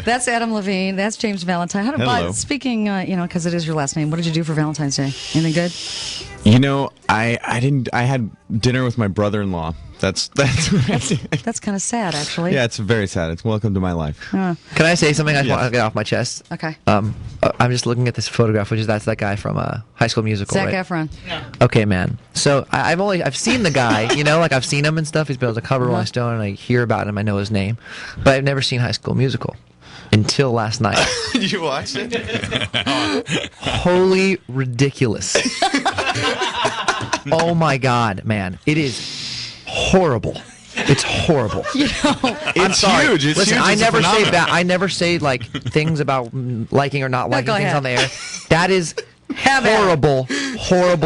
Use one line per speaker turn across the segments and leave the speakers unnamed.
That's Adam Levine. That's James Valentine.
Hello.
Speaking, because it is your last name, what did you do for Valentine's Day? Anything good?
I didn't. I had dinner with my brother-in-law. That's what I did.
That's kind of sad, actually.
Yeah, it's very sad. It's welcome to my life.
Can I say something I want to get off my chest?
Okay.
I'm just looking at this photograph, that's that guy from High School Musical,
Zac
right?
Efron.
Okay, man. So I've seen the guy, I've seen him and stuff. He's been on the cover of Rolling Stone, and I hear about him. I know his name, but I've never seen High School Musical until last night.
Did you watch it?
Holy ridiculous! Oh my God, man! It is horrible. It's horrible.
It's huge. It's
Listen,
huge.
I never say like things about liking or not liking things on the air. That is horrible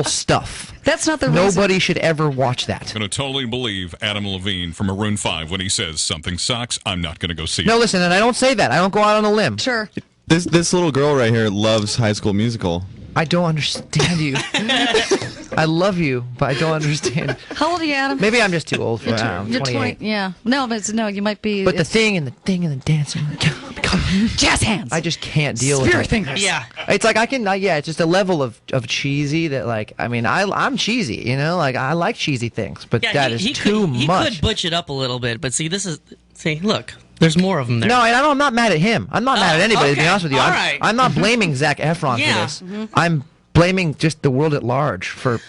stuff.
That's not the reason.
Nobody should ever watch that.
I'm going to totally believe Adam Levine from Maroon 5 when he says something sucks. I'm not going to go see
No,
it.
listen, and I don't say that. I don't go out on a limb.
Sure.
This little girl right here loves High School Musical.
I don't understand you. I love you, but I don't understand.
How old are you, Adam?
Maybe I'm just too old for it.
You're
28.
Yeah. No, but you might be.
But the thing and the dancing,
jazz hands.
I just can't deal with
Spirit
it.
fingers.
Yeah.
It's like I can, it's just a level of cheesy that, like, I mean, I'm cheesy, like I like cheesy things, but that is too much.
He could butch it up a little bit, but look, there's more of them there.
No, and I'm not mad at him. I'm not mad at anybody, to be
okay.
honest with you.
All right.
I'm not blaming Zac Efron for
Yeah.
this. I'm blaming just the world at large for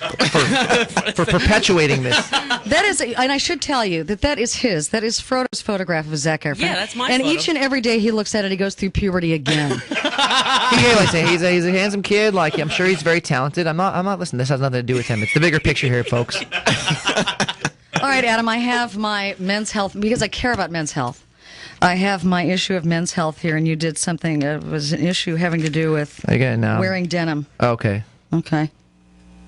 perpetuating this.
That is, and I should tell you that is his. That is Frodo's photograph of Zac Efron.
Yeah, that's my
And
photo.
each and every day he looks at it, he goes through puberty again.
He's a handsome kid. Like, I'm sure he's very talented. I'm not listening. This has nothing to do with him. It's the bigger picture here, folks.
All right, Adam, I have my men's health, because I care about men's health. I have my issue of men's health here, and you did something. It was an issue having to do with wearing denim.
Okay.
Okay.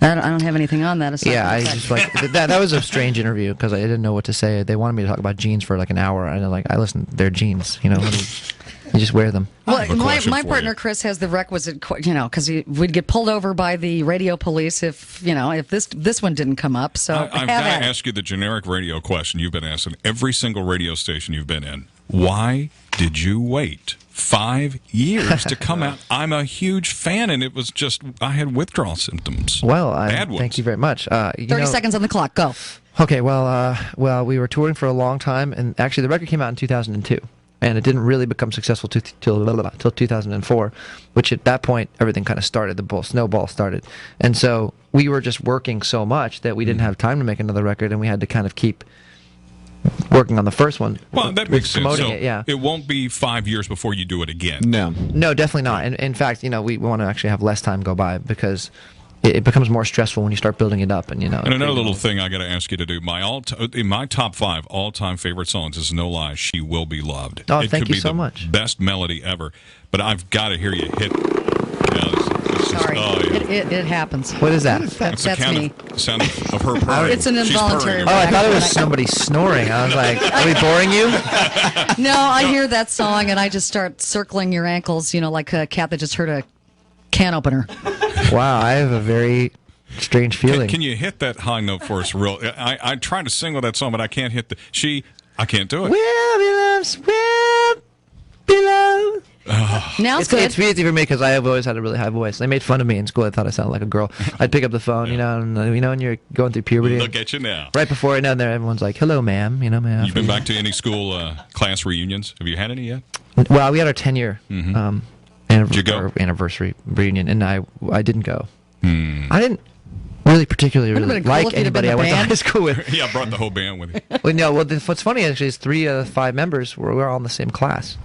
I don't have anything on that.
Yeah, I just that was a strange interview because I didn't know what to say. They wanted me to talk about jeans for like an hour, and I listen, they're jeans, you just wear them.
Well, my partner Chris has the requisite, because we'd get pulled over by the radio police if this one didn't come up. So
I've got to ask you the generic radio question you've been asking every single radio station you've been in. Why did you wait 5 years to come out? I'm a huge fan, and it was just I had withdrawal symptoms.
Well,
bad ones.
Thank you very much.
30 seconds on the clock. Go.
Okay. Well, we were touring for a long time, and actually, the record came out in 2002. And it didn't really become successful till 2004, which at that point, everything kind of started. The snowball started. And so we were just working so much that we didn't have time to make another record, and we had to kind of keep working on the first one.
Well, that makes sense.
Promoting
So
it, yeah.
It won't be 5 years before you do it again.
No, definitely not. And in fact, we want to actually have less time go by because it becomes more stressful when you start building it up. And
And another little thing I got to ask you to do. In my top 5 all-time favorite songs is no lie. She Will Be Loved.
Oh,
it
thank
could
you
be
so
the
much.
Best melody ever. But I've got to hear you hit.
Sorry, it happens.
What is that?
That's the
me.
sound of her purring.
It's an involuntary.
Oh, I thought it was somebody snoring. I was like, are we boring you?
No, I hear that song and I just start circling your ankles, like a cat that just heard a can opener.
Wow, I have a very strange feeling.
Can you hit that high note for us? I tried to sing with that song, but I can't hit I can't do it.
Will be loved.
Now
It's easy for me because I have always had a really high voice. They made fun of me in school. I thought I sounded like a girl. I'd pick up the phone, and you're going through puberty.
Look at you now.
Right before it, everyone's like, "Hello, ma'am." Ma'am.
You've been back to any school class reunions? Have you had any yet?
Well, we had our 10-year
Did you go?
anniversary reunion, and I didn't go.
Hmm.
I didn't really particularly
Would've been cool
like
if you'd have been
anybody I
the
went to
band.
high school with.
Yeah, I brought the whole band with you.
What's funny actually is 3 of the 5 members were all in the same class,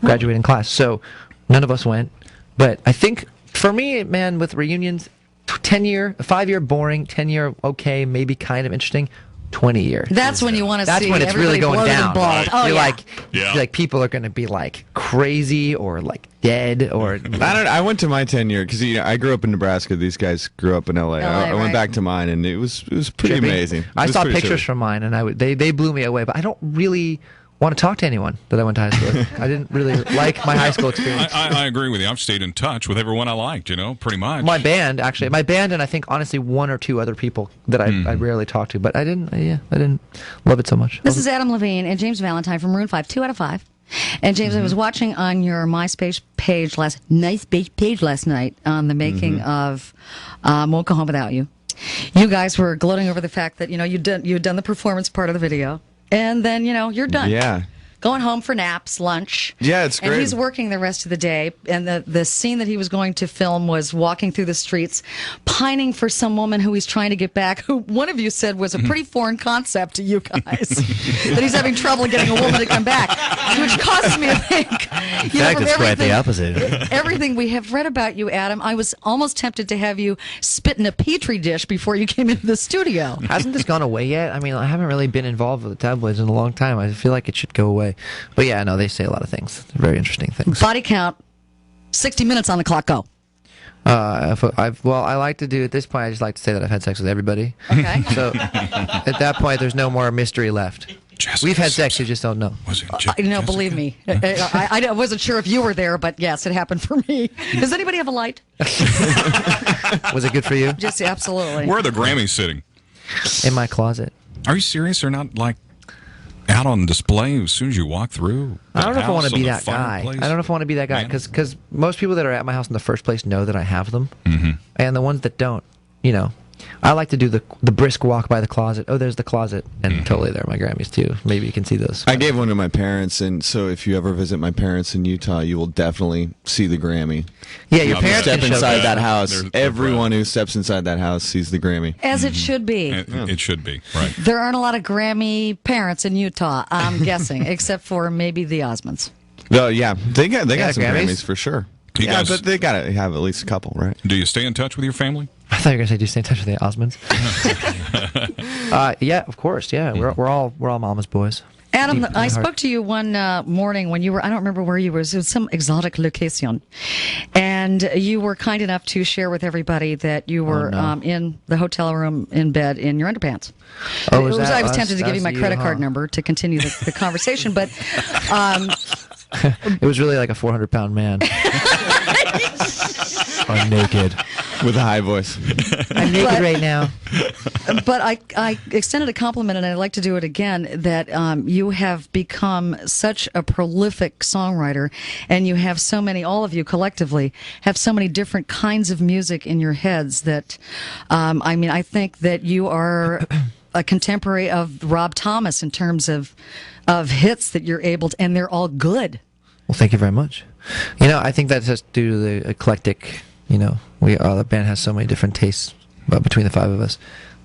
graduating class. So none of us went. But I think for me, man, with reunions, 10-year, 5-year boring, 10-year okay, maybe kind of interesting. 20 years.
That's when you want to see.
That's when it's really going
bloated and
down.
bald.
Right.
Oh,
You're
yeah.
like people are going to be like crazy or like dead or.
I went to my 10-year because I grew up in Nebraska. These guys grew up in LA. I went back to mine, and it was pretty amazing.
I saw pictures from mine, and they blew me away. But I don't really want to talk to anyone that I went to high school with. I didn't really like my high school experience.
I agree with you. I've stayed in touch with everyone I liked, pretty much.
My band, and I think honestly 1 or 2 other people that I rarely talk to, but I didn't love it so much.
This is Adam Levine and James Valentine from Maroon 5. 2 out of 5. And James, I was watching on your MySpace page last night on the making of Won't Go Home Without You. You guys were gloating over the fact that, you'd done the performance part of the video, and then, you're done.
Yeah.
Going home for naps, lunch.
Yeah, it's great.
And he's working the rest of the day. And the scene that he was going to film was walking through the streets, pining for some woman who he's trying to get back, who one of you said was a pretty foreign concept to you guys. That he's having trouble getting a woman to come back. Which causes me to think.
In fact, it's quite the opposite.
Everything we have read about you, Adam, I was almost tempted to have you spit in a petri dish before you came into the studio.
Hasn't this gone away yet? I mean, I haven't really been involved with the tabloids in a long time. I feel like it should go away. But yeah, no, they say a lot of things. Very interesting things.
Body count, 60 minutes on the clock, go.
I like to do, at this point, I just like to say that I've had sex with everybody.
Okay.
So at that point, there's no more mystery left.
Jessica
We've had sex,
Simpson.
you just don't know.
Was it
No, believe me. I wasn't sure if you were there, but yes, it happened for me. Does anybody have a light?
Was it good for you?
Just absolutely.
Where are the Grammys sitting?
In my closet.
Are you serious? They're not like out on display as soon as you walk through?
I don't know if I want to
house
be
or
that
the
guy.
fireplace?
I don't know if I want to be that guy
Man.
because most people that are at my house in the first place know that I have them, and the ones that don't, I like to do the brisk walk by the closet. Oh, there's the closet, and totally there are my Grammys too. Maybe you can see those.
I gave one to my parents, and so if you ever visit my parents in Utah, you will definitely see the Grammy.
Yeah, your
Love
parents
Step
can show
inside
that.
that house.
They're
Everyone who steps inside that house sees the Grammy.
As it should be.
It should be, right.
There aren't a lot of Grammy parents in Utah, I'm guessing, except for maybe the Osmonds.
Oh, yeah, they got some
Grammys?
Grammys for sure.
You
Yeah,
guys-
but they got to have at least a couple, right?
Do you stay in touch with your family?
I thought you were gonna say, do you stay in touch with the Osmonds? Yeah, of course. Yeah, we're all mama's boys.
Adam,
Deep in
I
my heart.
spoke to you one morning when you were, I don't remember where you were, it was some exotic location. And you were kind enough to share with everybody that you were in the hotel room in bed in your underpants.
Oh, was that
I was
us?
tempted to
That
give you
was
my
you,
credit
huh?
card number to continue the conversation, but
It was really like a 400-pound man. I'm naked.
With a high voice.
I'm naked right now.
But I extended a compliment, and I'd like to do it again, that you have become such a prolific songwriter, and you have so many, all of you collectively, have so many different kinds of music in your heads that, I think that you are a contemporary of Rob Thomas in terms of hits that you're able to, and they're all good.
Well, thank you very much. I think that's just due to the eclectic. The band has so many different tastes between the five of us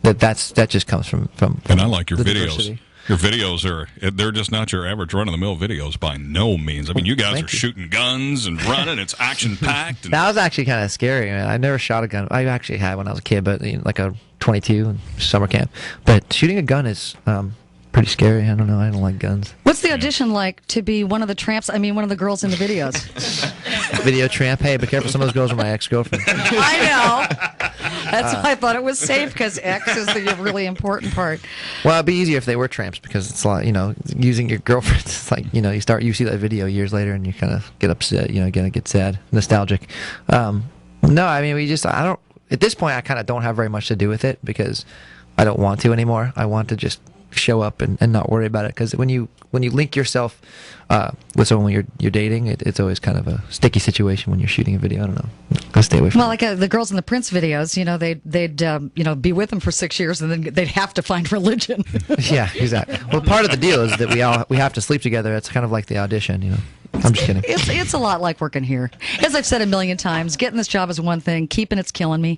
that just comes from
And I like your
the
videos.
diversity.
Your videos they're just not your average run-of-the-mill videos by no means. I mean, you guys
Thank
are
you.
shooting guns and running. It's action-packed.
That was actually kind of scary, man. I never shot a gun. I actually had when I was a kid, but like a 22 in summer camp. But shooting a gun is pretty scary. I don't know. I don't like guns.
What's the audition like to be one of the tramps? One of the girls in the videos.
Video tramp. Hey, be careful. Some of those girls are my ex-girlfriend.
I know. That's why I thought it was safe, because X is the really important part.
Well, it'd be easier if they were tramps because it's like, using your girlfriend. It's like, you see that video years later and you kind of get upset, get sad, nostalgic. No, I don't, at this point, I kind of don't have very much to do with it because I don't want to anymore. I want to just show up and not worry about it, because when you link yourself with someone you're dating, it's always kind of a sticky situation when you're shooting a video. I don't know. I'll stay away from
Well,
it.
like the girls in the Prince videos, they'd be with him for 6 years, and then they'd have to find religion.
Yeah, exactly. Well, part of the deal is that we have to sleep together. It's kind of like the audition, I'm just kidding.
It's a lot like working here. As I've said a million times, getting this job is one thing, keeping it's killing me.